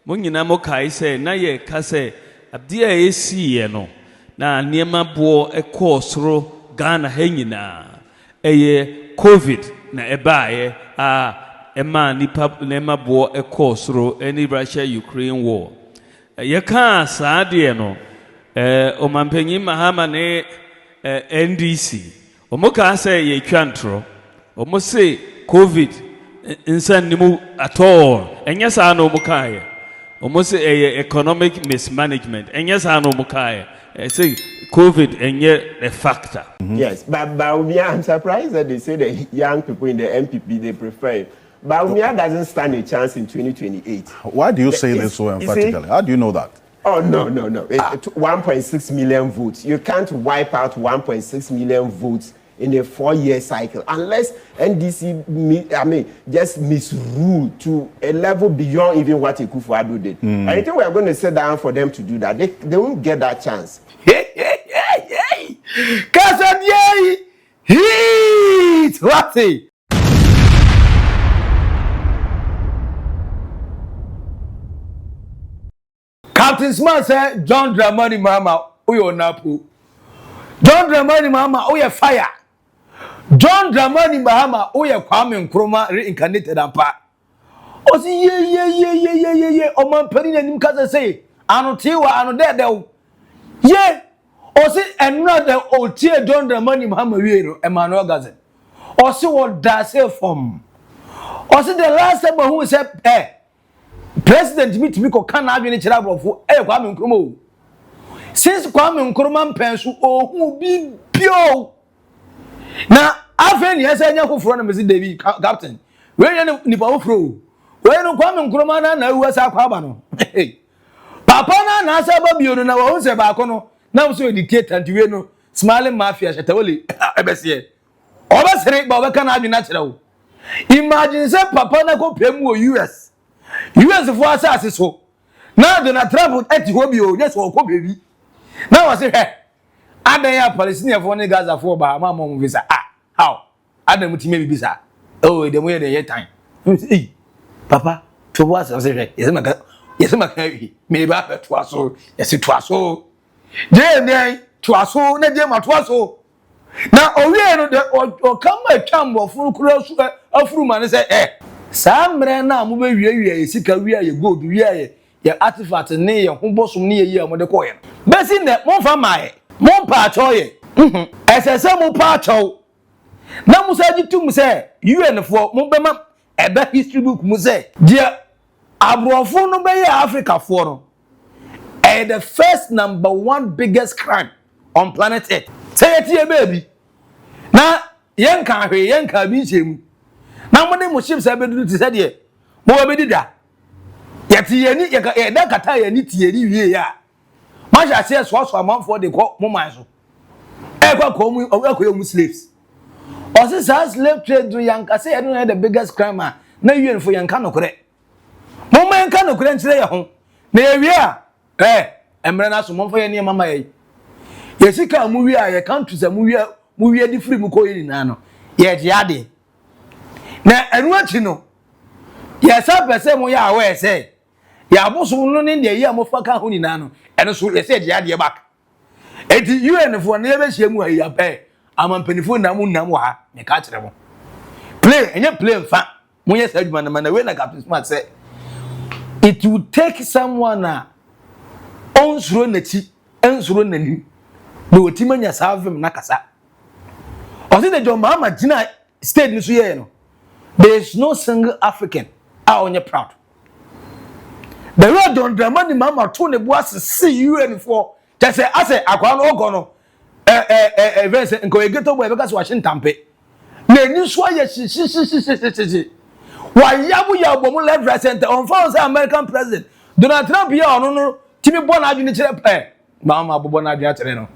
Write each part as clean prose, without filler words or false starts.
Monyina mo kai say na ye ka say abdi a esi ye no na niema bo ekosoro Ghana ha nyina eye covid na ebaaye a ema nipa niema bo ekosoro any Russia Ukraine war ye ka saade no omampanyi Mahama ne NDC omoka say ye twantro omo say covid insan nimu at all enya sa no omoka ye almost a economic mismanagement. And yes, I know Mukai. I say COVID and yet a factor. Yes, but Bawumia, I'm surprised that they say that young people in the MPP they prefer. Bawumia doesn't stand a chance in 2028. Why do you say this so emphatically? How do you know that? Oh no. 1.6 million votes. You can't wipe out 1.6 million votes in a 4-year cycle unless NDC just misrule to a level beyond even what Akufo-Addo did. I think we are going to sit down for them to do that. They won't get that chance. What's it? Captain Smart said, John Dramani Mahama, Uyo Napu. John Dramani Mahama, Uyo fire. John Dramani Mahama, Uyo Kwame Nkrumah reincarnated and pa. O si ye. O man peni na nimkaza say, anu tiwa anu de. Ye. O si another o tie John Dramani Mahama wiero Emmanuel Gazen. O si what da say from. O si the last time who said President meet me ko kan adwene kira brofo Kwame Nkrumah. Since Kwame Nkrumah pensu o hu bi bio. Na afen yesa nya kofro na mezi David captain. We nya ni pa ofro. We no Kwame Nkrumah na USA kwa ba no. Papa na asa ba bio no na wo se ba ko no. Na so dictator ntiwe no smiling mafia shatawole ebese. Obasere ba obeka na adwene kira wo. Imagine say papa na ko pem wo US for asase so. Now Donald Trump eti ho bio just wo ko bebi. Now I say adan ya Palestinian for ne Gaza for ba ma mo visa how adan mutime bibi sa oh dem we dey time hey papa to was say yes ma kai me ba fa to aso yes to aso je ne to aso na je ma to aso na owie no de o kam ma twambo furu kuro su afuru ma ne say samre na mo be wie sika wie ye gold wie ye artifact ne ye ho bosum ne ye mo de ko ye besi ne mo fa mae mo pa choye esese mo pa chow na musa jitum se UN for mo be ma ebe history book mu se dia abrofo no be Africa for no the first #1 biggest crime on planet Earth say tie baby na yenka hwe yenka bi chemu na mo ne mo ship se be du ti se de mo be dida yeti yeni ye da kata yeni tieri wie ya ma sha se so amanfo de ko mo man so ko mu ko mu slaves o se slave trade do yanka say no the biggest crime na UN for yanka no kore mo man yanka no kore ntire ye ho na ye wi emre na so mo fo ye ne mama ye sika mu wi ye country se mu wi di free mu ko yi na no ye je ade na enu achi no ye sa pese mo ya we say ya boso no ne de ye mo fa ka ho ni na no eno so ye say je ade back eti UN for na ye be hye mu ayi ape amampanifo na mu nam wa me ka kire mo play enye play mfa mo ye sa adwuma na we na Captain Smart say it will take someone onsuro nachi ensuro nani na otimanya savem na kasa o se de John Mahama gina state ni so ye no there is no single African on your proud. The road John Dramani Mahama to ne boas see UN for just say I say akwa no ogo no events nko egeto boy because Washington pe na ni so ye shi wa yabu mu left right center on for American president Donald Trump ya ono no timi bo na adwene kire Mahama bo na adwene kire no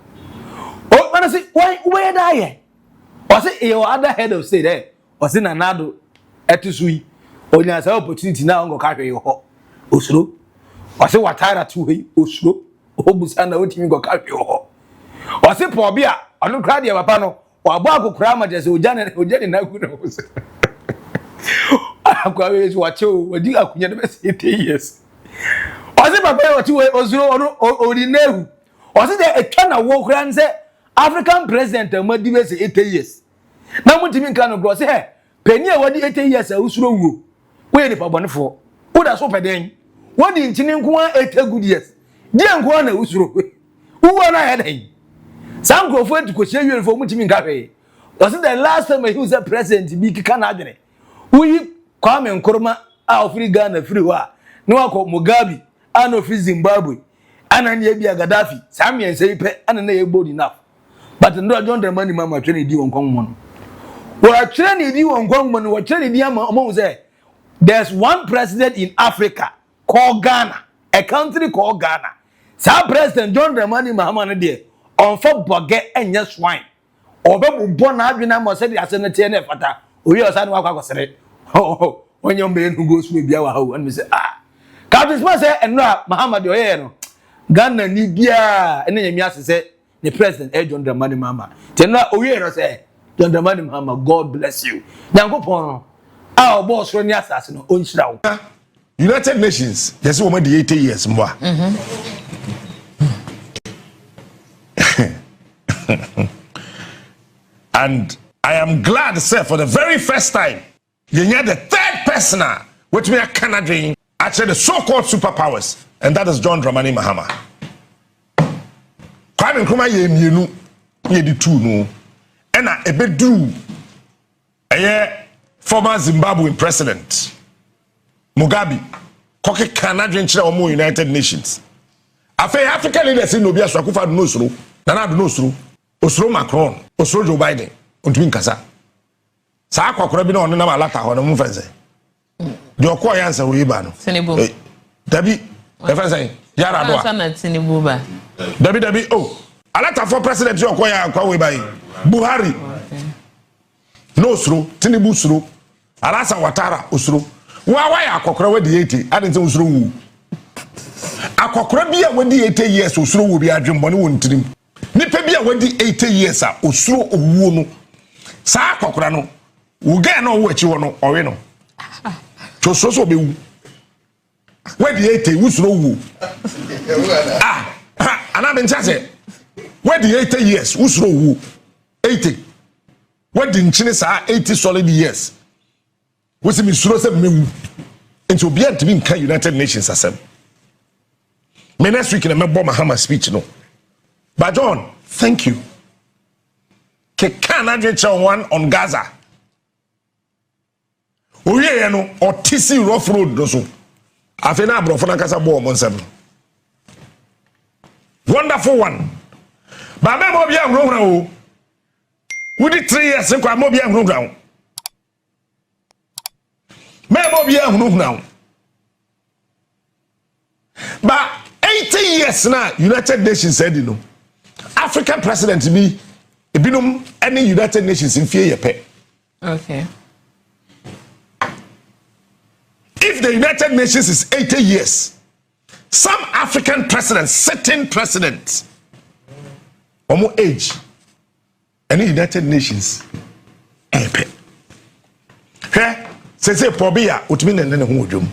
o man say why da ye o say your other head of state o say nanado etisui onya sa opportunity na ngo ka hwe ho osuro o say watara tu he osuro obusa na otimi ngo ka hwe ho o say po bia onu kra de papa no wa bo akokura ma je se ojane na ku no akwa we watch o wadi akunya de be 8 years Ozi papa oti ozuro orinehu. Ozi de etwa na wo kura nse African president amadi be say 80 years. Na mutimi nka no go say he peni e wadi 80 years a usuro wuo. We ni pa bonefo. Wo da so peden. Wadi ntini nko an 80 good years. Die nko na usuro. Wo na he den. Some go for to ko share you for mutimi nka hwe. Ozi the last time he was a president bi kika na adwene. Uyi Kwame Nkrumah a ofiri Ghana free wa no akọ Mugabe ana ofiri Zimbabwe ana ne bia Gaddafi Samuel Seipe ana na bold enough but ndo John Dramani Mahama twene di won kwanmo no wa twene di won kwanmo no wa twene di ama mo say there's one president in Africa called Ghana, a country called Ghana. Sa president John Dramani Mahama no de on for boge enya swine obebbo na adwena mo say the asenate na fata oyi osa no akwa oh when you men who goes with Biawa and we say, Captain Smith said, and now Mahama de Oyeno Ghana ni bia, and then Yamias said, the president, John Dramani Mahama. Tena Oyeno say, John Dramani Mahama, God bless you. Now go on. Our boss, when you assassin, on Shroud. United Nations, there's over the 80 years more. And I am glad, sir, for the very first time. You hear the third person which we are Canadian, actually the so-called superpowers, and that is John Dramani Mahama. Kwame Nkrumah ye mienu, ye di two no, and a bedu, former Zimbabwean president Mugabe, koke Canadian chair omo United Nations. Afe African leaders in Nobia Swakufa no suru, Nana no suru, Osro Macron, Osro Joe Biden, untuin kasa. Sa akwa bi na ono na malata ho no mfense de okọ ya nsa we ba no Tinubu dabi e fense yara do a Tinubu ba dabi oh alata for president okọ ya akwa we ba Buhari no suru Tinubu suru alasa watara usuru wa ya akokora we de 80 adin usuru wu akokora bi a we de 80 years usuru wu bi adwembo ne wontirim nipa bi a we de 80 years a usuru owu no sa akokora no Uga no wachi wono owe no. To so be wu. We di 80 wusuro wu. Ana be ncha se. We di 80 years wusuro wu. 80. We di nchine sa 80 solid years. We se mi suro se me wu. Enti obi antimi nka United Nations asem. Me next week na me bo Mahama speech no. But John, thank you. Ke Canada one on Gaza. Oye no otisi rough road no so afena abrofo na kasa bo omonsem wonderful one ba me mo bia hurura o wudi 3 years kwa mo bia hurura o me mo bia hurura o ba 80 years na United Nations said no African president bi ebinum any United Nations in fear yepe. Okay. If the United Nations is 80 years, some African presidents, certain presidents, almost age, and the United Nations, epe. Hey, say pobia, utmin and then a home.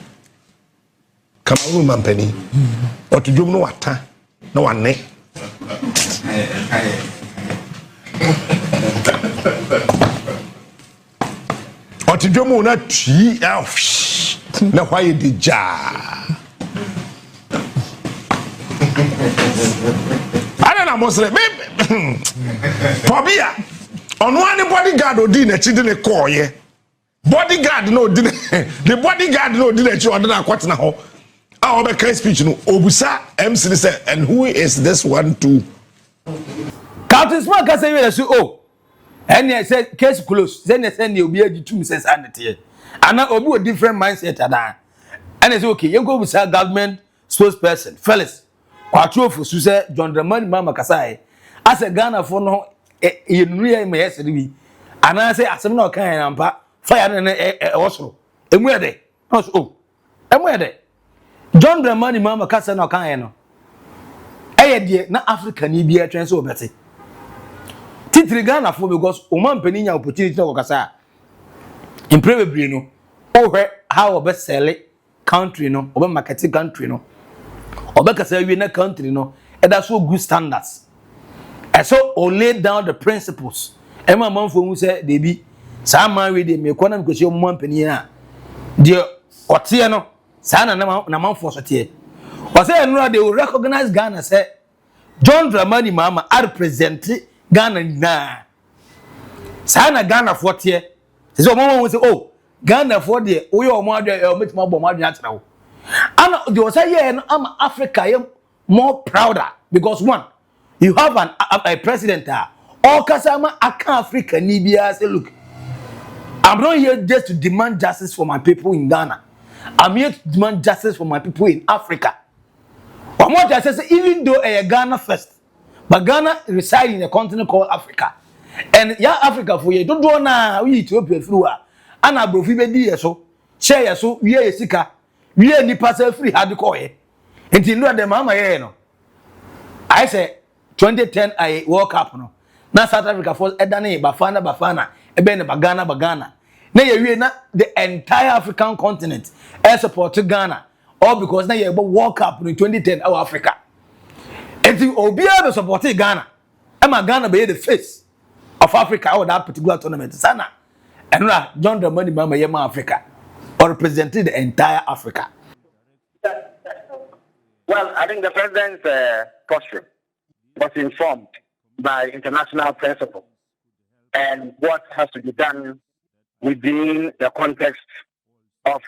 Come on, mampeni, or to do no water, no one ne. Or to do more not tea, na why the ja I don't know Muslim Pobia on one bodyguard odi na chi de ne call ye bodyguard no di the bodyguard no di na chi oda na kwat na ho a obeka speech no obusa MC say and who is this one too Captain Smith ka say we say oh and say case closed then say obi agitum say sanity and obi a different mindset ada and say okay you go with government spokesperson Felix Kwatro so say John Dramani Mahama kasai as a Ghana for no ye nria me yesterday bi and say asem na kan ampa fire na wosoro emu ede oh emu ede John Dramani Mahama kasa na kan no de na Africa ni bia twen so obete titiri Ghana for because o man pani nya opportunity na kasa improve no oh how obe sell country no obe market country no Obeka say we na country no e da so good standards and so o lay down the principles e ma man for mu say dey bi sa man we dey me ko na me ko say mo mpani a de ote no sa na man for so te o say no they will recognize Ghana say John Dramani Mahama represent Ghana na sa na Ghana for te say mo say oh Ghana for there we o mo adwe e o metima bo mo adwe atira wo and they say yeah I'm Africa more prouder because one you have a president all kasama aka Africa ni bia say look I'm not here just to demand justice for my people in Ghana. I'm here to demand justice for my people in Africa. Or more justice even though Ghana first but Ghana reside in a continent called Africa and yeah Africa for you don't do na we Ethiopia through and abrofi be di so share so we sika we nipa say free had call here until no dem Mahama here no I say 2010 I World Cup no na South Africa for edane bafana ebe ne bagana na ye na the entire African continent e support Ghana all because na ye World Cup in 2010 our Africa until obia be support Ghana e ma Ghana be the face of Africa or that particular tournament sana and John Dramani Mahama ye ma Africa or represented the entire Africa. Well, I think the president's posture was informed by international principle and what has to be done within the context of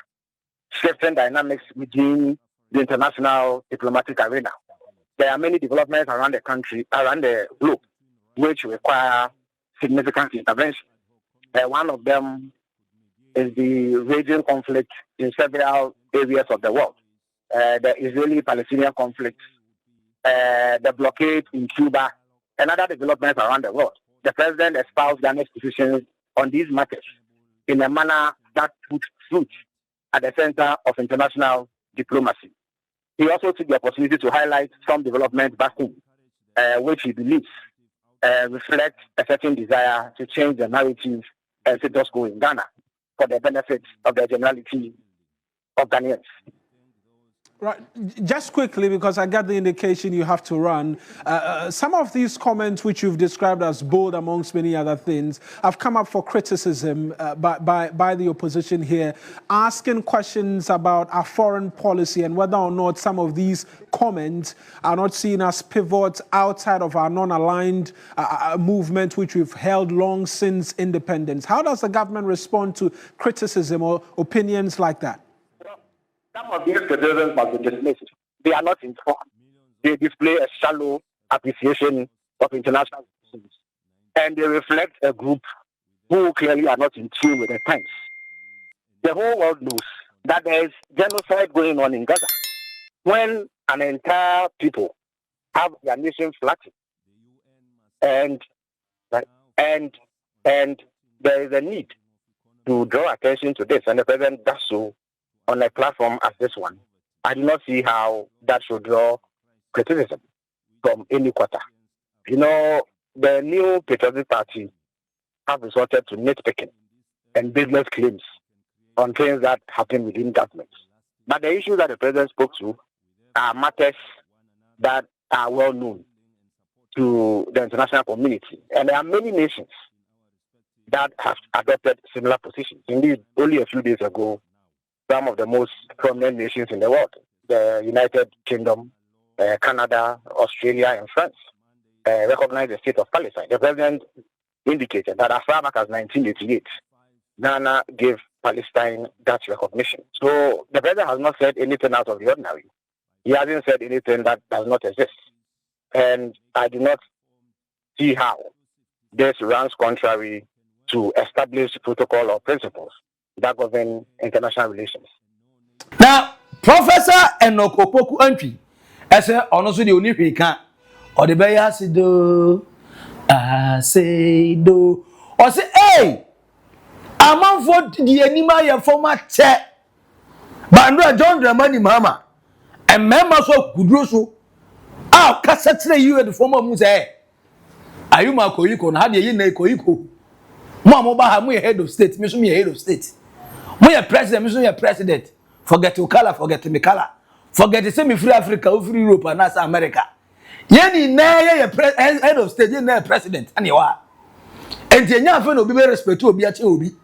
shifting dynamics within the international diplomatic arena. There are many developments around the country, around the globe, which require significant intervention. One of them is the raging conflict in several areas of the world. The Israeli-Palestinian conflict, the blockade in Cuba, and other developments around the world. The president espoused Ghana's positions on these matters in a manner that put fruit at the center of international diplomacy. He also took the opportunity to highlight some developments back home, which he believes reflect a certain desire to change the narrative and status quo in Ghana for the benefit of the generality of Ghanaians. Right, just quickly, because I got the indication you have to run. Some of these comments, which you've described as bold amongst many other things, have come up for criticism by the opposition here, asking questions about our foreign policy and whether or not some of these comments are not seen as pivots outside of our non-aligned movement, which we've held long since independence. How does the government respond to criticism or opinions like that? Some of these criticisms must be dismissed. They are not informed. They display a shallow appreciation of international relations. And they reflect a group who clearly are not in tune with the times. The whole world knows that there is genocide going on in Gaza. When an entire people have their nation flattened, and there is a need to draw attention to this, and the president does so on a platform as this one, I do not see how that should draw criticism from any quarter. You know, the new Patriotic Party have resorted to nitpicking and business claims on things that happen within governments. But the issues that the president spoke to are matters that are well known to the international community. And there are many nations that have adopted similar positions. Indeed, only a few days ago, some of the most prominent nations in the world, the United Kingdom, Canada, Australia, and France, recognized the state of Palestine. The president indicated that as far back as 1988, Ghana gave Palestine that recognition. So the president has not said anything out of the ordinary. He hasn't said anything that does not exist. And I do not see how this runs contrary to established protocol or principles that govern international relations. Now, Professor Enokopoku Antwi, as a honestly the only can or the bay do, say do, or say, hey, I'm on for the anima former chair, but John Dramani Mahama, and members of Gudroso, ah, Cassette, you at the former Muse. Are you my Koiko? How do you know Koiko? Mamma Baham, head of state, me head of state. Me a president, me a president. Forget to color, forget to me color. Forget the same free Africa, free Europe, and that's America. Yeni na ye head of state, ye president, and you are. And the young friend will be very respectful, be at you.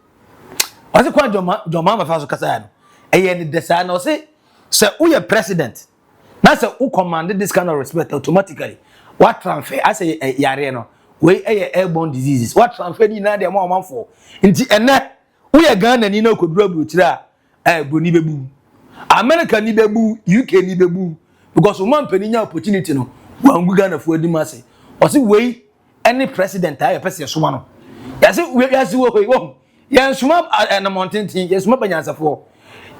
What's the point of Mama Faso Casan? And yen the sign or say, sir, we are president. That's who commanded this kind of respect automatically. What transfer? I say, Yareno, we airborne diseases. What transfer you know the amount for? And we are Ghana and you know could rub with Bonibebu. America ni bebu, UK ni bebu. Because woman penny opportunity no. One we Ghana for the mass. Or see way any president I person Sumano. Yes, we are yes, swim and a mountain tea, yes, Mapanyasa for.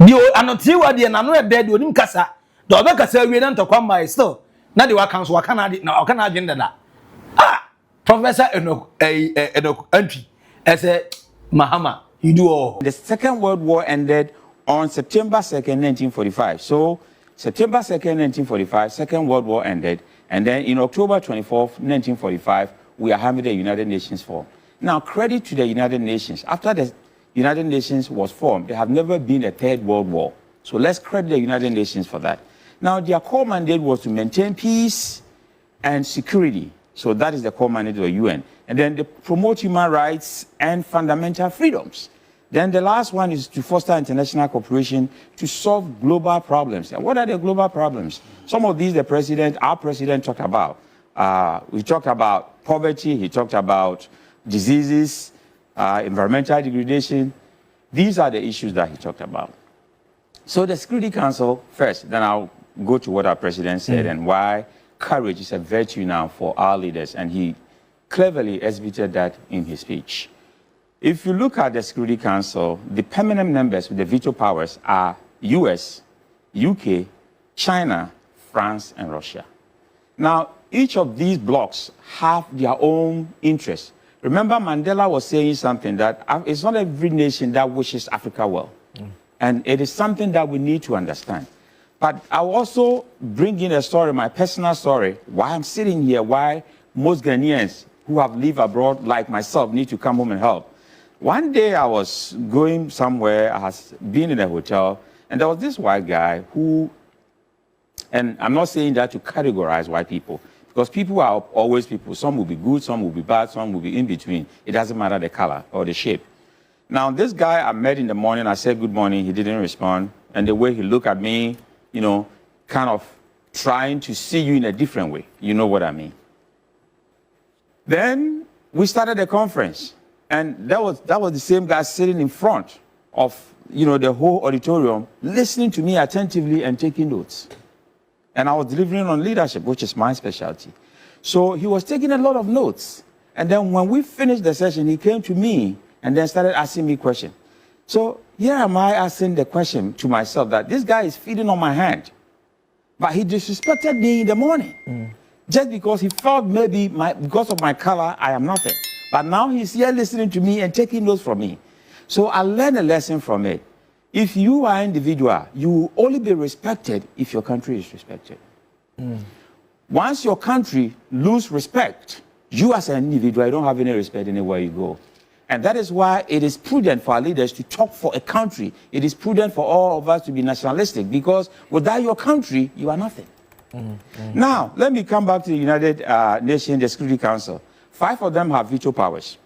You are not here, what the another dead with him Cassa. The other Cassa we don't talk on my still. Now the workers were Canadian, no, can agenda. Ah, Professor Enoch entry as a Mahama, you do all. The Second World War ended on September 2nd, 1945. So, September 2nd, 1945, Second World War ended. And then in October 24th, 1945, we are having the United Nations formed. Now, credit to the United Nations. After the United Nations was formed, there have never been a Third World War. So let's credit the United Nations for that. Now, their core mandate was to maintain peace and security. So that is the core mandate of the UN. And then they promote human rights and fundamental freedoms. Then the last one is to foster international cooperation to solve global problems. And what are the global problems? Some of these our president talked about. We talked about poverty, he talked about diseases, environmental degradation. These are the issues that he talked about. So the Security Council first, then I'll go to what our president said and why courage is a virtue now for our leaders. And he cleverly exhibited that in his speech. If you look at the Security Council, the permanent members with the veto powers are US, UK, China, France, and Russia. Now, each of these blocs have their own interests. Remember, Mandela was saying something that it's not every nation that wishes Africa well. And it is something that we need to understand. But I'll also bring in a story, my personal story, why I'm sitting here, why most Ghanaians who have lived abroad like myself need to come home and help. One day I was going somewhere, I was being in a hotel, and there was this white guy who, and I'm not saying that to categorize white people, because people are always people. Some will be good, some will be bad, some will be in between. It doesn't matter the color or the shape. Now, this guy I met in the morning, I said good morning, he didn't respond. And the way he looked at me, you know, kind of trying to see you in a different way. You know what I mean. Then we started a conference. And that was the same guy sitting in front of, you know, the whole auditorium, listening to me attentively and taking notes. And I was delivering on leadership, which is my specialty. So he was taking a lot of notes. And then when we finished the session, he came to me and then started asking me questions. So here am I asking the question to myself that this guy is feeding on my hand. But he disrespected me in the morning. Just because he felt maybe because of my color, I am nothing. But now he's here listening to me and taking notes from me. So I learned a lesson from it. If you are an individual, you will only be respected if your country is respected. Once your country loses respect, you as an individual, you don't have any respect anywhere you go. And that is why it is prudent for our leaders to talk for a country. It is prudent for all of us to be nationalistic, because without your country, you are nothing. Now, let me come back to the United Nations, the Security Council. 5 of them have veto powers.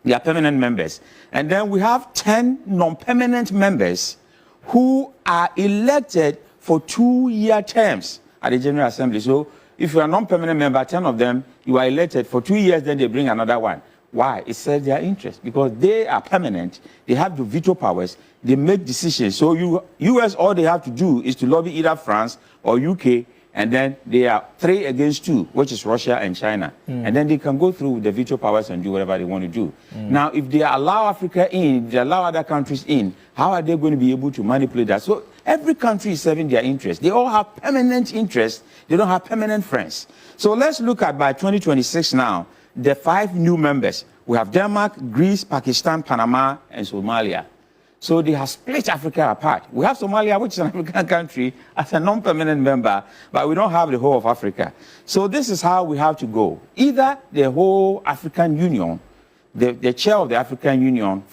They are permanent members. And then we have 10 non-permanent members who are elected for 2-year terms at the General Assembly. So if you are a non-permanent member, 10 of them, you are elected for 2 years, then they bring another one. Why? It serves their interest, because they are permanent. They have the veto powers. They make decisions. So US, all they have to do is to lobby either France or UK, and then they are 3 against 2, which is Russia and China. And then they can go through with the veto powers and do whatever they want to do. Now, if they allow Africa in, if they allow other countries in, how are they going to be able to manipulate that? So every country is serving their interests. They all have permanent interests. They don't have permanent friends. So let's look at, by 2026 now, the 5 new members. We have Denmark, Greece, Pakistan, Panama, and Somalia. So they have split Africa apart. We have Somalia, which is an African country, as a non-permanent member, but we don't have the whole of Africa. So this is how we have to go. Either the whole African Union, the chair of the African Union,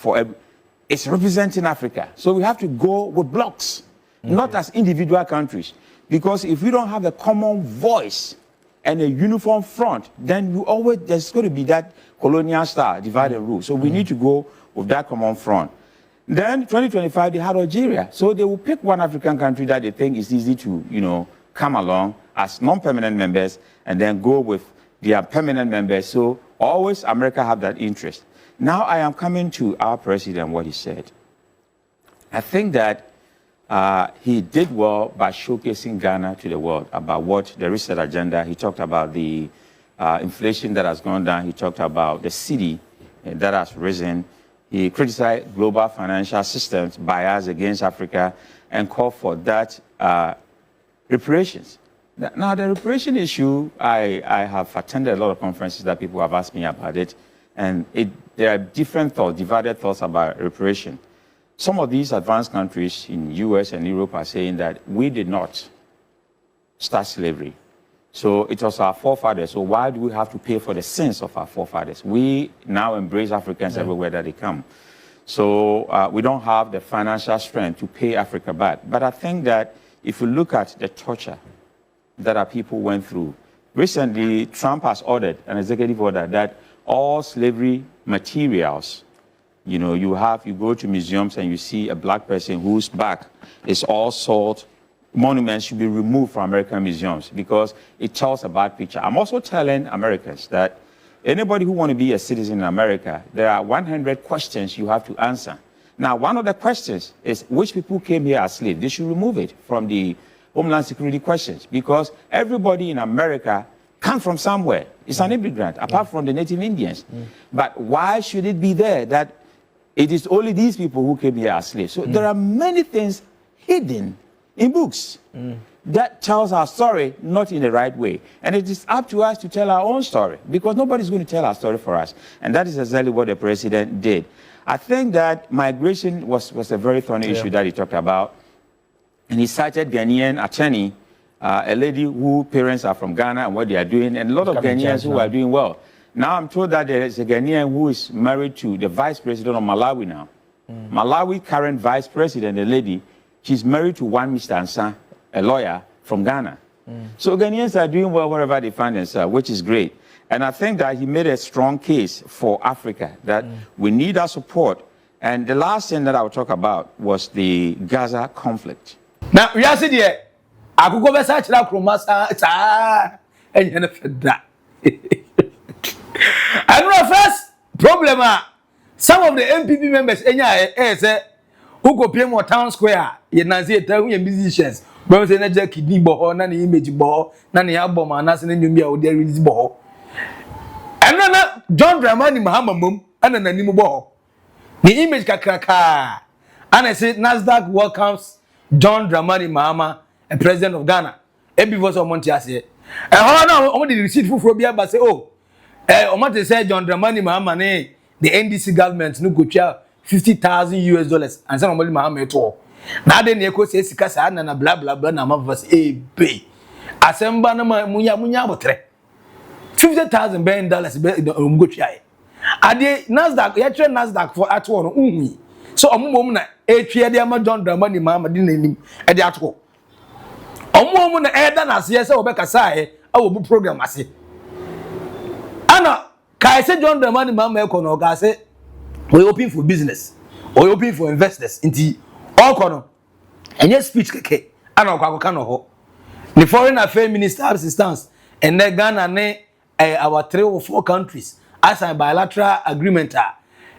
is representing Africa. So we have to go with blocks. not as individual countries. Because if we don't have a common voice and a uniform front, then there's going to be that colonial style, divide and rule. So we need to go with that common front. Then 2025, they had Algeria. So they will pick one African country that they think is easy to, come along as non-permanent members and then go with their permanent members. So always America have that interest. Now I am coming to our president, what he said. I think that he did well by showcasing Ghana to the world about what the reset agenda. He talked about the inflation that has gone down. He talked about the city that has risen. He criticized global financial systems bias against Africa and called for that reparations. Now, the reparation issue, I have attended a lot of conferences that people have asked me about it, and there are different thoughts, divided thoughts about reparation. Some of these advanced countries in the US and Europe are saying that we did not start slavery. So it was our forefathers. So why do we have to pay for the sins of our forefathers? We now embrace Africans everywhere that they come. So we don't have the financial strength to pay Africa back. But I think that if you look at the torture that our people went through, recently Trump has ordered an executive order that all slavery materials, you go to museums and you see a black person whose back is all salt, monuments should be removed from American museums because it tells a bad picture. I'm also telling Americans that anybody who wants to be a citizen in America, there are 100 questions you have to answer. Now, one of the questions is which people came here as slaves. They should remove it from the Homeland Security questions because everybody in America comes from somewhere. It's an immigrant, apart from the native Indians. But why should it be there that it is only these people who came here as slaves? So there are many things hidden in books that tells our story not in the right way. And it is up to us to tell our own story because nobody's going to tell our story for us. And that is exactly what the president did. I think that migration was a very thorny issue that he talked about. And he cited Ghanaian attorney, a lady whose parents are from Ghana and what they are doing, and a lot of Ghanaians who are doing well. Now I'm told that there is a Ghanaian who is married to the vice president of Malawi now. Malawi current vice president, a lady, she's married to one Mr. Ansa, a lawyer from Ghana. So Ghanaians are doing well wherever they find themselves, which is great. And I think that he made a strong case for Africa, that we need our support. And the last thing that I will talk about was the Gaza conflict. Now, we are sitting here. I could go back to the Kromasa, and you know, and the first problem some of the MPP members, who go pay more town square, you know, say, tell me musicians, but say, na kidney ball, na the image ball, na the album, and that's the new out there release ball. And then John Dramani Mahama mum, and then the new ball. The image kakraka, and I said, NASDAQ welcomes John Dramani Mahama, a president of Ghana. Every voice of Montiasi. And how now, only the receipt for Frobia, but say, oh, Omonte said John Dramani Mahama, the NDC government, no go share $50,000 and some of Mahama at all. Now then, the echo says, Casa and blah blah blah, number was a bay. Assemble Munya Motre. $50,000 go share. At the NASDAQ, you train NASDAQ for at one. So a woman, a chair, the John Dramani Mahama didn't at the at all. A woman, as yes, or back aside, I will be program. I say, Anna, Kaise John Dramani Mahama Kono, say, we open for business, or open for investors into all corner. And yes, speech, okay, I know Kakano. The foreign affairs minister assistance, and then Ghana, our 3 or 4 countries, as a bilateral agreement,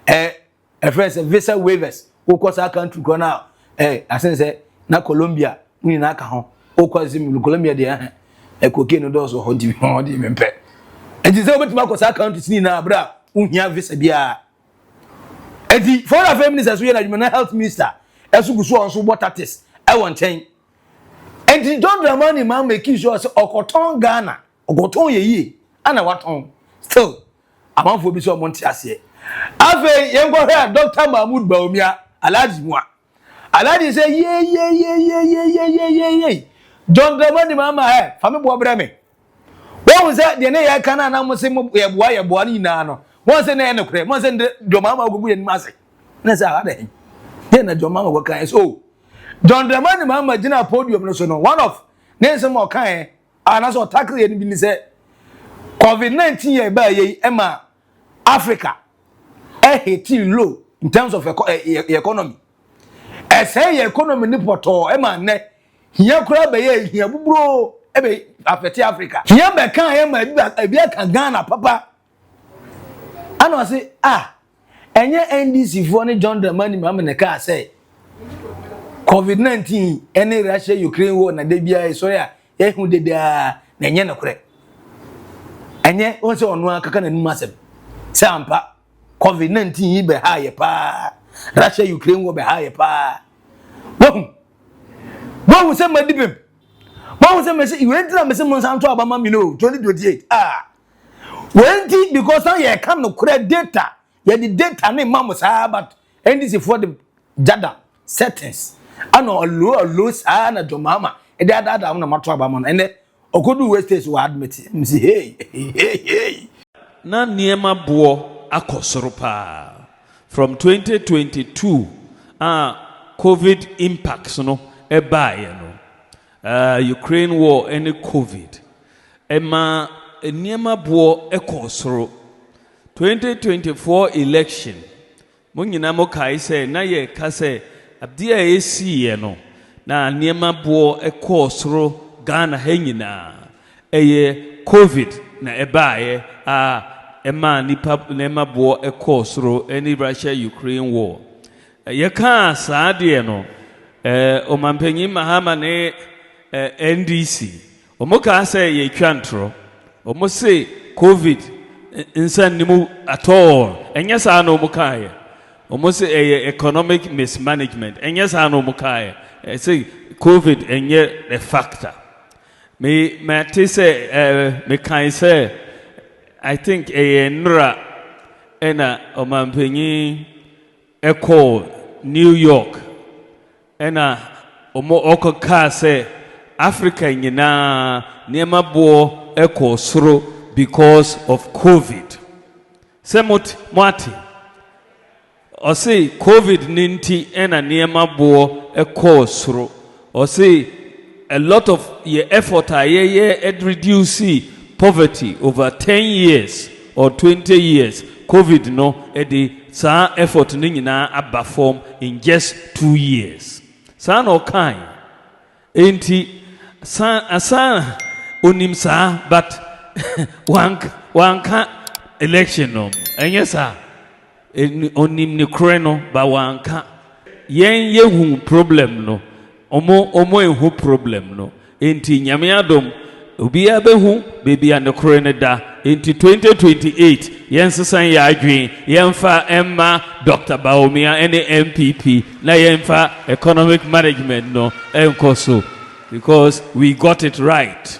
a friend visa waivers, who cause our country go now, I say, na Colombia, we na Cajon, who cause him Colombia, there, a cocaine doors or hold him pay. And it's over to Marcos our country, na bra, unya visa bia. And the foreign affairs minister, as well as the health minister, as you go so water test, I want change. And the John Dramani man making sure Okoton Ghana, Okoton ye, and a what on. Still, I'm on for Bishop Montiasi. Afe yengo here Dr. Mahmoud Bawumia Alaji Mwa. Alaji say yeah. John Dramani Mahama fami bo breme. What was that the na kana na mo se mo ye boa ni na no. Won se na enokre, mo se John Mahama ogugu ye ni mase. Na say ha dey. Dey na John Mahama go kan so John Dramani Mahama jina podium no so no one of names mo kan and so tackle ye bi ni say COVID-19 ye ba ye ema Africa hitting low in terms of economy. Say economy ni poto ema ne here kura be ye here bubro ebe affect Africa. Here be kan ema ebi kan Ghana papa. Ano say enye NDC for ni John Dramani Mahama ne ka say COVID-19 any Russia Ukraine war na de bia so ya hu de da na enye na kure. Enye won say onu akaka na nim asem. Say ampa COVID-19 yi be high pa. Russia Ukraine war be high pa. Wọ́n say madibem. Wọ́n say me say you enter me say mo san to abama mi no 2028. When because now you come no correct data. You the data ne mam sa but NDC for the jada settings. Ano low sa na Mahama. E da na mato abama no. Ene okodu West State we admit. Me say hey. Na niema bo akosoro pa. From 2022 COVID impacts no ebaye no. Ukraine war and COVID. Ema niema bo ekosoro. 2024 election. Mo nyina mo kai say na ye ka say abdia esi ye no. Na niema bo ekosoro Ghana ha nyina. Eye COVID na ebaye ema nipa niema bo ekosoro any Russia Ukraine war. Ye ka saa de no omampanyi Mahama ne NDC omoka say ye twantro omo say COVID insan nimu at all enya saa no omoka omo say economic mismanagement enya saa no omoka say COVID enye a factor me say me kan say I think nra ena omampanyi echo New York ena omo okoka say Africa nyina niema bo echo soro because of COVID. Semot mwati or say COVID ninti ena niema bo echo soro or say a lot of your effort ye reduce poverty over 10 years or 20 years. COVID no edi sa effort ni nyina aba form in just 2 years. Sa no kind. Enti sa onim sa but wanka election no. Enye sa onim ni kure no ba wanka. Yen yehu problem no. Omo ehu problem no. Enti nyame adom obi abehu baby and the kure da. Into 2028, yensisan ya adwin yenfa emma Dr. Bawumia any MPP na yenfa economic management no enkoso because we got it right.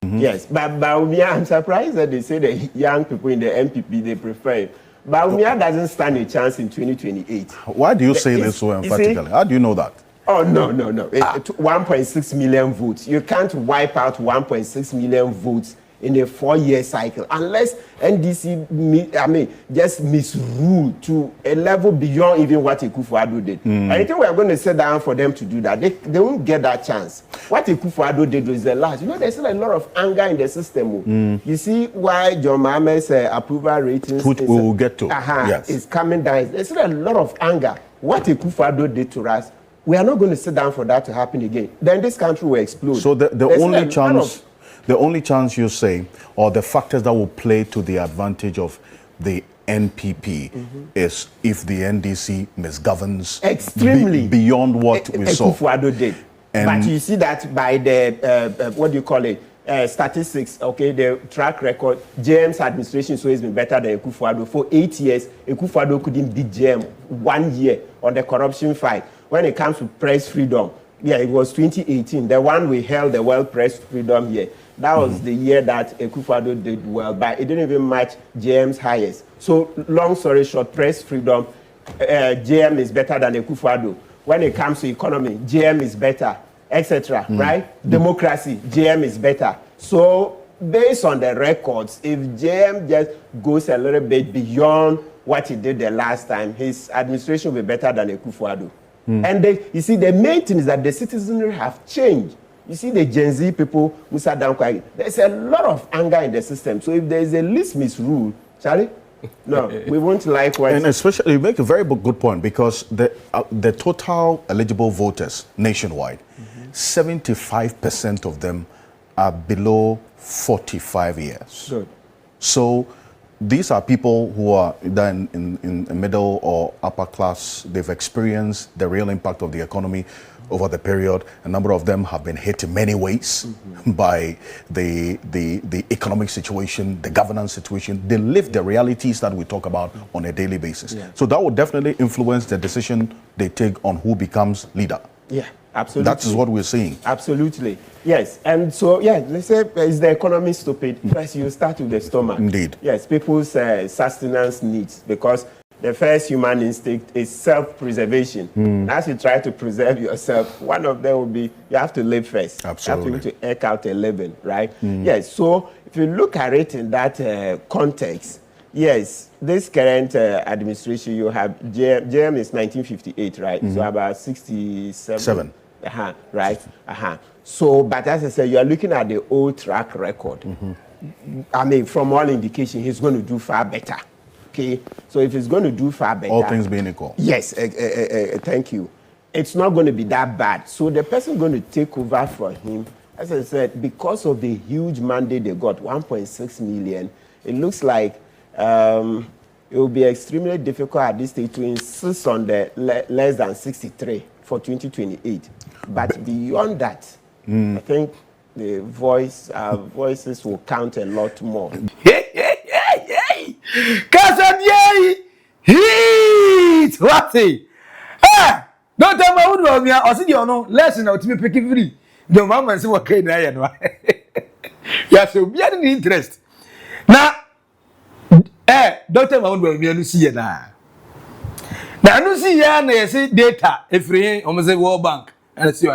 Yes, but Bawumia, I'm surprised that they say that young people in the MPP they prefer him. Bawumia doesn't stand a chance in 2028. Why do you say this so emphatically? How do you know that? Oh, no. 1.6 million votes. You can't wipe out 1.6 million votes in a 4-year cycle unless NDC just misrule to a level beyond even what Akufo-Addo did. I think we are going to sit down for them to do that. They won't get that chance. What Akufo-Addo did was the last. You know, there's still a lot of anger in the system. You see why John Mahama's approval ratings which we will get to. Yes. Is coming down. There's still a lot of anger. What Akufo-Addo did to us, we are not going to sit down for that to happen again. Then this country will explode. So the only chance you say, or the factors that will play to the advantage of the NPP is if the NDC misgoverns extremely beyond what we saw. Akufo-Addo did. But you see that by the, what do you call it, statistics, okay, the track record, JM's administration so has been better than Akufo-Addo. For 8 years, Akufo-Addo couldn't beat JM 1 year on the corruption fight. When it comes to press freedom, yeah, it was 2018, the one we held the World Press Freedom here. That was the year that Akufo-Addo did well, but it didn't even match JM's highest. So, long story short, press freedom, JM is better than Akufo-Addo. When it comes to economy, JM is better, etc. Right? Democracy, JM is better. So, based on the records, if JM just goes a little bit beyond what he did the last time, his administration will be better than Akufo-Addo. And you see, the main thing is that the citizenry have changed. You see, the Gen Z people who sat down quietly, there's a lot of anger in the system. So if there is a least misrule, Charlie, no, we won't like what. And especially, you make a very good point, because the total eligible voters nationwide, 75% of them are below 45 years. Good. So these are people who are then in middle or upper class. They've experienced the real impact of the economy over the period. A number of them have been hit in many ways by the economic situation, the governance situation. They live the realities that we talk about on a daily basis. Yeah. So that will definitely influence the decision they take on who becomes leader. Yeah, absolutely. That is what we're seeing. Absolutely. Yes. And so, yeah, let's say, is the economy stupid? First, you start with the stomach. Indeed. Yes, people's sustenance needs, because the first human instinct is self-preservation. As you try to preserve yourself, one of them will be, you have to live first. Absolutely. You have to eke out a living, right? Yes, so if you look at it in that context, yes, this current administration, you have, JM is 1958, right? So about 67. Right? So, but as I said, you are looking at the old track record. I mean, from all indication, he's going to do far better. Okay, so if he's going to do far better, all things being equal. Yes, thank you. It's not going to be that bad. So the person going to take over for him, as I said, because of the huge mandate they got, 1.6 million, it looks like it will be extremely difficult at this stage to insist on the less than 63 for 2028. But beyond that, I think the voices will count a lot more. Kasadie heat what say don't tell me who do me o see the no lesson na otimi pick free the mama say what kind na ya no ya so be any interest na don't tell me who do me no see na no see ya na you say data efiri o say World Bank and see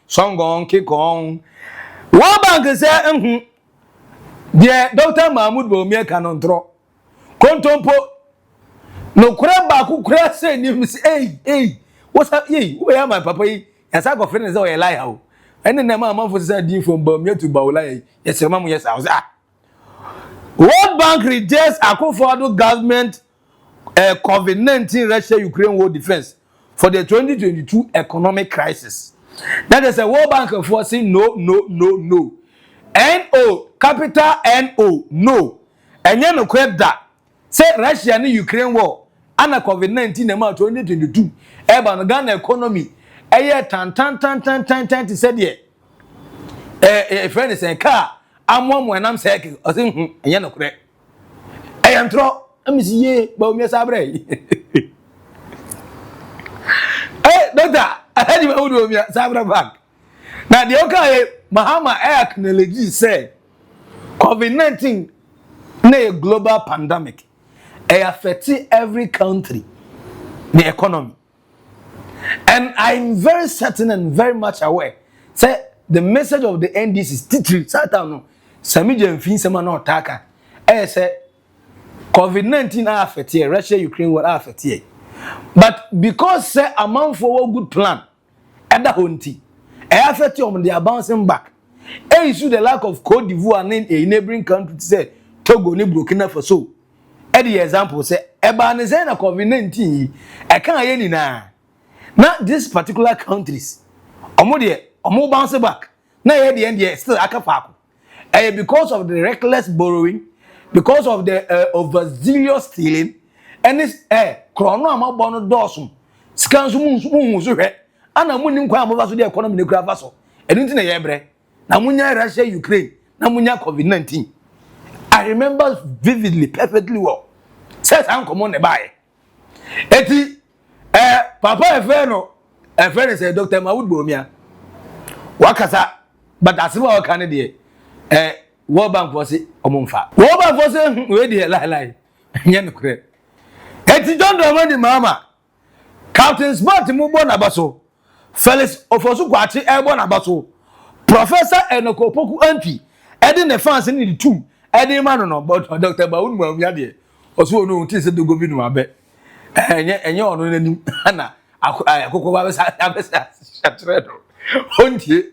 songon kikon World Bank say the Dr. Mahmoud Bawumia canon draw Kontompo no kura ba ku kura say ni say hey what's up hey who am my papa yi yasa go friend say o lie how ene na ma for say din from Bawumia to Bawula yes mam yes I was World Bank rejects Akufo-Addo government COVID-19 Russia-Ukraine war defense for the 2022 economic crisis. That is a World Bank forcing no NO capital NO no enye no kweda say Russia and Ukraine war and COVID-19 na 2022 eba no Ghana economy eye tan to say there friend say car ammo enam cycle o say enye no kure entro amisi ye Bawumia sabre doctor ahadi Bawumia sabre back na the okay Mahama acknowledge say COVID-19 na a global pandemic. It affects every country, the economy. And I'm very certain and very much aware. Say the message of the NDC is titri satano. Samijan fin sema no taka. Say COVID-19 affect Russia, Ukraine will affect. But because say amount for a good plan, at the hunty, affect they are bouncing back. Issue the lack of Cote d'Ivoire in a neighboring country to say Togo ni Burkina Faso. The example say Ebanese na COVID-19 I can't hear ni na. Not these particular countries. Omo bounce back. Na here the end still akafaku. Because of the reckless borrowing, because of the overzealous stealing, and this chrono ama bono dosum. Scansu mu so hwe. Ana mu nim kwa amova so the economy ne kura faso. Enu na yebre. Na munya Russia Ukraine na munya COVID-19. I remember vividly, perfectly well. Says I'm come on the buy. Eti papa a friend say Dr. Mahmoud Bawumia. Wakasa but as well can dey World Bank for say omonfa. World Bank for say we dey lie. Nya no kure. Eti John Dramani Mahama. Captain Smart mu bo na baso. Felix Ofosu Kwachi e bo na baso. Professor Enokopoku MP edi ne fans ni the two edi man no but Dr. Bawumia de oso no tin se do governor abe enye ono nanim na akoko ba besa shatre do ontie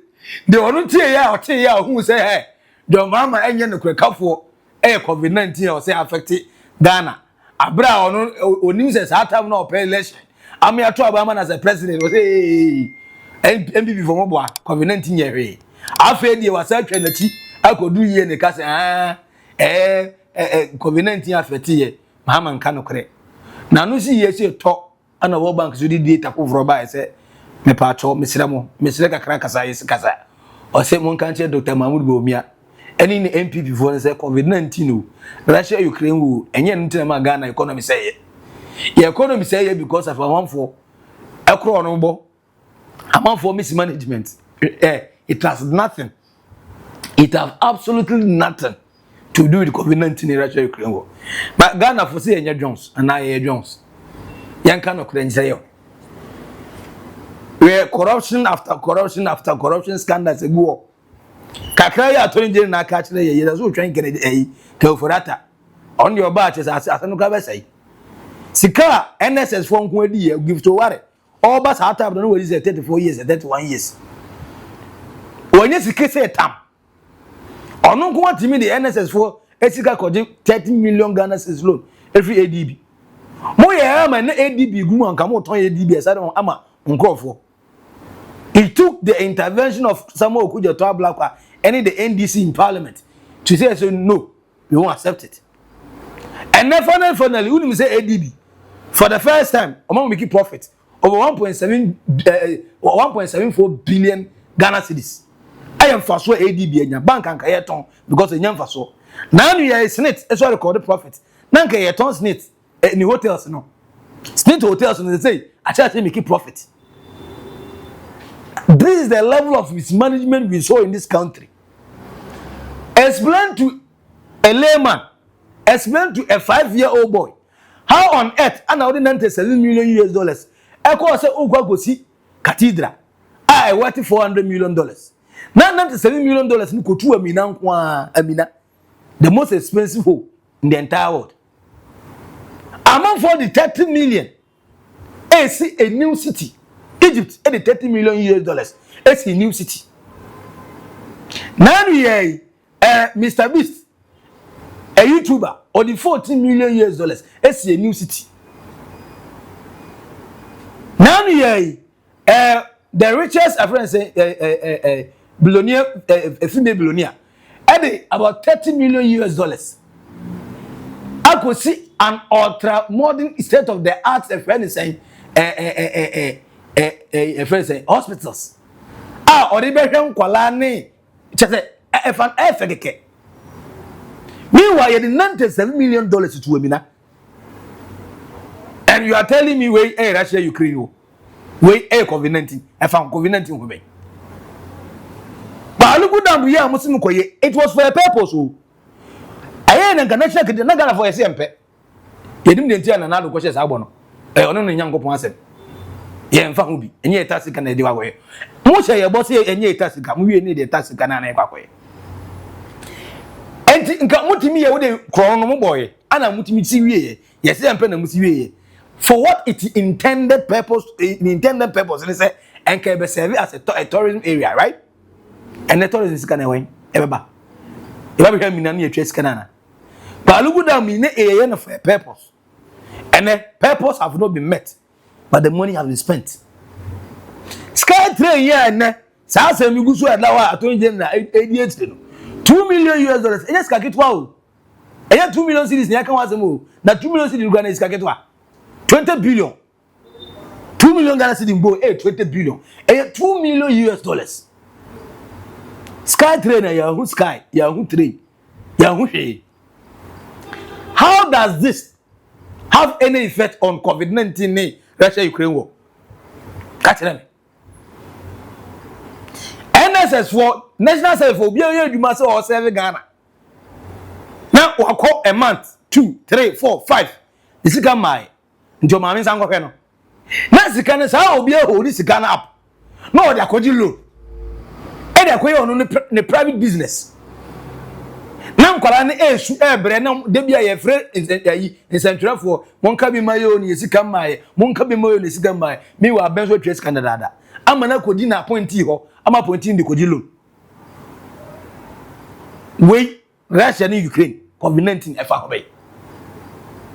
de onu tie ya o tie ya hu say hey John Mahama enye no kwekafo COVID-19 o say affect Ghana abra onu onim say sa time na open election am ya to Obama as a president o say MPP for mo COVID-19 yehwe afa die wasa twa nachi akodu yie ne ka say COVID-19 affect ye Mahama nka no kre na no si ye say to ana World Bank so di data ko vroba say me pa cho mesire kakra kasa yes kasa o say mon kan che Dr. Mahmoud Bawumia eni ni MPP for say COVID-19 o Russia Ukraine wo enye ntina ma Ghana economy say ye economy say ye because of amanfo ekro no bo amanfo mismanagement it has nothing, it has absolutely nothing to do with COVID-19 in Russia Ukraine war. But Ghana for say enye Jones and I Jones yan kan okren say yo where corruption after corruption after corruption scandals go kakra ya to nje na ka kire ye so twan kene ka forata on your batch asanu ka be say sika NSS for nko adi give to ware all ba sa tab no we 34 years 31 years onye sika say tam onu nko atimi the NSS for esika koji 30 million Ghana cedis loan every ADB mo ye ama na ADB gumu anka mo ton ADB esa ama nkrofo. It took the intervention of Samuel Okuja to Blackwa and the NDC in parliament to say so no, we won't accept it. And then finally, we say ADB for the first time among making profit over 1.74 billion Ghana cedis. I am for sure ADB and your bank and Kayeton because the young for so. Now you are a snit, that's why recorded profit. Now Kayeton snit in the hotels no. Snit hotels and they say I try to make profit. This is the level of mismanagement we saw in this country. Explain to a layman, explain to a 5-year-old boy, how on earth an ordinary $7 million US. Echo say Ogwagosi Cathedral. I worth $400 million. Now $7 million ni kotu Amina, the most expensive hole in the entire world. Among for the 30 million, see a new city. Egypt at the $30 million US. It's a new city. Now we Mr. Beast, a YouTuber, or the $14 million US. It's a new city. Now we the richest, a friend say, billionaire, a female billionaire, at about $30 million US. I could see an ultra modern state of the art, a friend is saying, a friend say hospitals or the behwem kwala ne chese efan efedeke meanwhile you $97 million to Amina and you are telling me we Russia Ukraine we COVID-19 efan COVID-19 we be but look down we are muslim koye it was for a purpose o aye na international kede na Ghana for SMP yedim de ntia na na do ko chese agbo no ono no nyankopon asem ye mfa hu bi enye taxi kana de wawe mu che ye boss ye enye taxi ka mu wie ne de taxi kana na kwakwe enti nka mutimi ye wo de kron no mo boy ana mutimi ti wie ye se mpa na muti wie for what it intended purpose ne say enka be serve as a tourism area, right? And the tourism kana wen ebeba be hwa mina na ye twes kana na ba lugu da mi ne ye na for a purpose and the purpose have not been met. But the money has been spent. Sky train here and saa se mi gusu adawa atonje na 88 no. $2 million US. Enya ska ketwa o. Enya 2 million cedis na kan wasem o. Na 2 million cedis Ghana ska ketwa. 20 billion. 2 million Ghana cedis mbo 20 billion. Enya $2 million US. Sky train ya hu sky, ya hu train. Ya hu hwe. How does this have any effect on COVID-19 Russia Ukraine war? Catch them. NSS for national service for be you do master or serve Ghana. Now we call a month, 2, 3, 4, 5. This is my njo mami sango hwe no. Na sika ne sa obi e hold this Ghana up. No dey akoji loan. E dey akoyi onu ne private business. na nkwara ne esu ebre na de bia ye fre yi nsentwerefo monka bi mayo ne sika maaye monka bi mayo ne sika maaye mi wa benzo twes kanada ama na kodi na appointee ho ama appointee ndi kodi loan we Russia and Ukraine COVID-19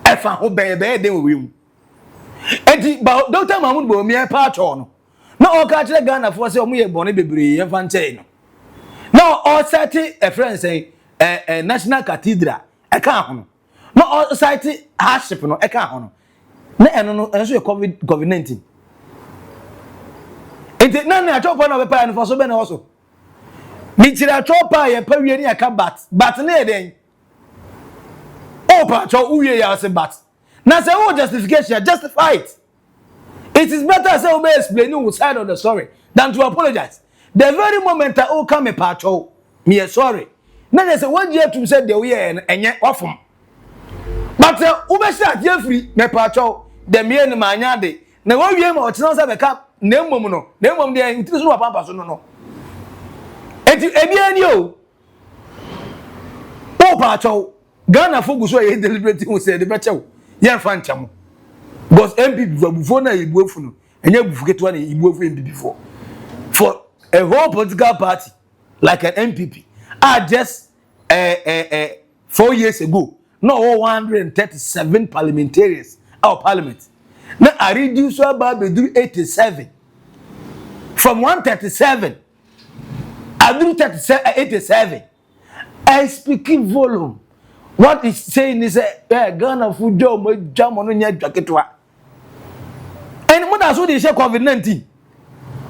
efa ho be den we mu enti ba Dr. Mahmoud Bawumia pa cho no na o ka kire Ghana fo se o mo ye bone bebre ye fa nche no na o set a friend say National Cathedral eka ho no na o site hardship no eka ho no na eno no enso COVID-19 enti na na cho pa na be pa no fo so be na so ni tira cho pa ye pa wie ni aka bat na e den o pa cho uwie ya se bat na say o justification justify it. It is better say we explain your side of the story than to apologize. The very moment I o come pa cho me sorry na they say one year to say the we enye ofum but we be start ye free me pa cho the me ni manya de na wo wie ma o tena say be ka na mmom no na mmom de intiri so papa so no eti ebi ani o pa cho Ghana fogu so ye deliberate who say the better ye fa ncham because MPP before na ibuefu no enye bufu keto na ibuefu MPP before for a whole political party like an MPP just 4 years ago no 137 parliamentarians our parliament now I reduce about 87 from 137 I do 87 I speaking volume. What is saying is Ghana food job jam on your jacket. And what does they say COVID-19?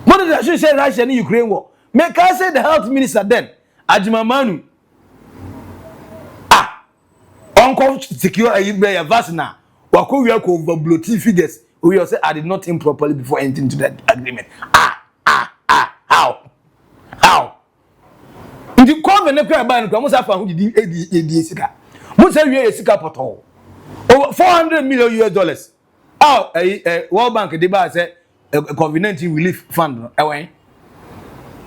What does they say Russia and Ukraine war? Make I say the health minister then Ajimamanu. Uncle secure a vaccine. Wako we are over bloating figures. We also I did not think properly before entering into that agreement. How? The COVID ne kwa ba no mo sa fa ho di sika. Mo say we sika poto. Over $400 million. World Bank dey ba say COVID-19 relief fund ewen.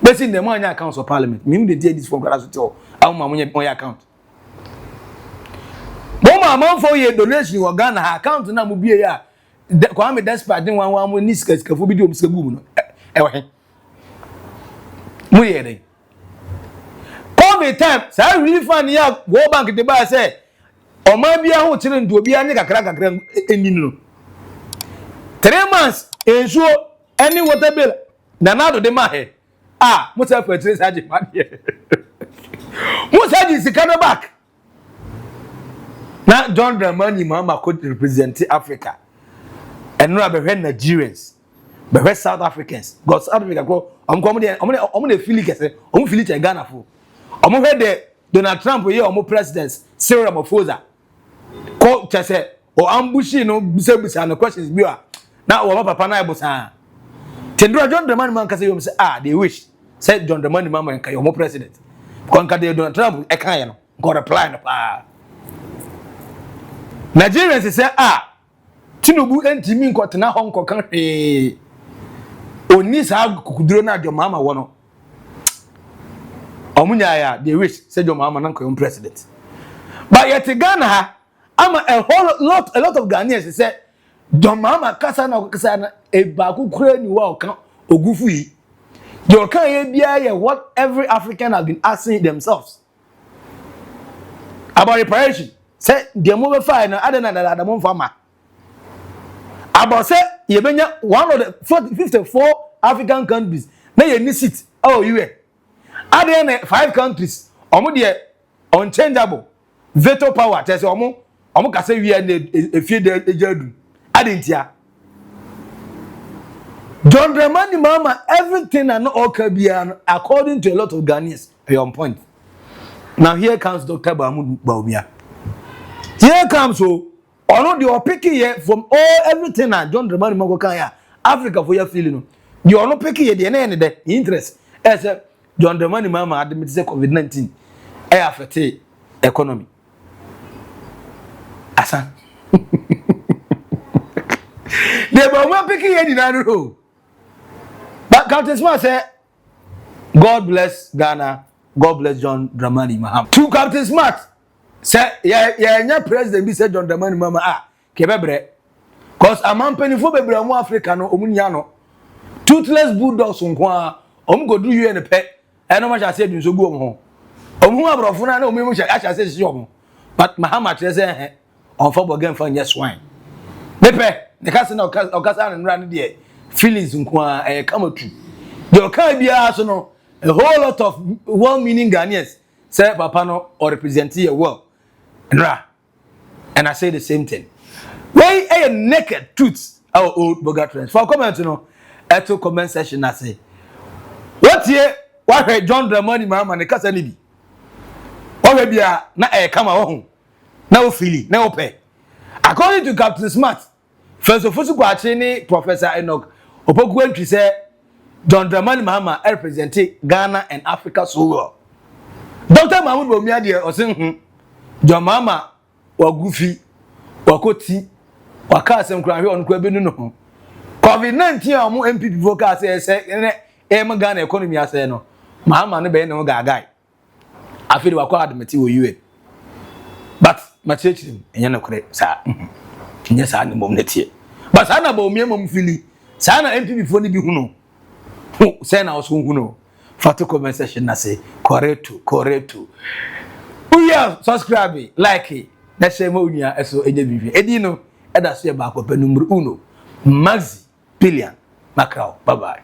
Besi dem anya account of parliament. Me dey dey this for class to am ma mo account. Bo ma man for ye donation wo Ghana account na mo bie ya. Kwa me despite den wan mo ni sika fo bi di o sika gum no. Ewen. Mo ye dey COVID time say relief fund ya World Bank dey ba say o ma bia ho kire ndo bia nye kakra eni no 3 months ensuo any water bill na do de ma he mo say for trace age ma de mo say di sika no back na John Dramani Mahama could represent Africa and no be Nigerians be South Africans because South Africa go am dey feel kese feel it Ghana for omo hwe Donald Trump ye omo president Cyril Ramaphosa ko chese o ambushi no bisa no questions bi a na o papa na ibusa tendro John Dramani man kase yom say they wish say John Dramani man man omo president ko nka de Donald Trump e kan ye no go reply no pa Nigerians say Tinubu entimi nkotena ho nkokan oni sa kukuduro na John Mahama wono omunya ya they wish say John Mahama nan ko president but yet Ghana ama a lot of Ghanaians say John Mahama kasa na e ba ku kura ni wa okan ogufu yi the okan ye bia ye what every African has been asking themselves about reparation say the move fine na adena da mo fama about say ye benya one of the 54 African countries na ye ni seat you adena 5 countries omo de unchangeable veto power tese omo ka say we na efie de ejadu adentia John Dramani Mahama everything and all Caribbean according to a lot of Ghanaians on point. Now here comes Dr. Bawumia. Here comes so ono the picking here from all everything and John Dramani Mahama kan Africa for your feeling. You ono picking here the end the interest as John Dramani Mahama admit say COVID-19 affect economy. Asa. The Bawumia picking here in Aro. But Captain Smart say God bless Ghana, God bless John Dramani Mahama. To Captain Smart, say yeah, president be said John Dramani Mahama kebebre. Cause a man penny for bebre mo Africa no omunya toothless bulldogs nko go do you any pet. I know much I said you so go home. Abrofo na omu say si omo. But Mahama say on for again for yes swine. Nepe, the cousin of Kasa and Randy there. Feelings nko come true. The can be no a whole lot of well-meaning Ghanaians say papa no or represent here well. And I say the same thing. Why a naked truth our Oldboga trends. For comment to comment session I say. What here what John Dramani Mahama ne kasa ni bi. O be bia na come home. Na o feeli, na o pay. According to Captain Smart, first of all, Professor Enoch Opoku say John Dramani Mahama represent Ghana and Africa so well. Dr. Mahmoud Bawumia there osin John Mahama wa gufi wa koti wa ka asem kra hwe on kwa benu no. COVID-19 amu MPP vocal say Ghana economy ase no. Mahama no be no gagai. Afiri wa kwa admiti wo UN. But machechi enye no kore sa. Enye sa ni mom netie. But sa na Bawumia mom fili. Sa na MPP fo ni bi hu no. Say na also huno fatu comment section na say correcto uya subscribe like na share mo unia eso enye bibi edi no eda so e ba ko pe number 1 Maxi Billian Macau bye bye.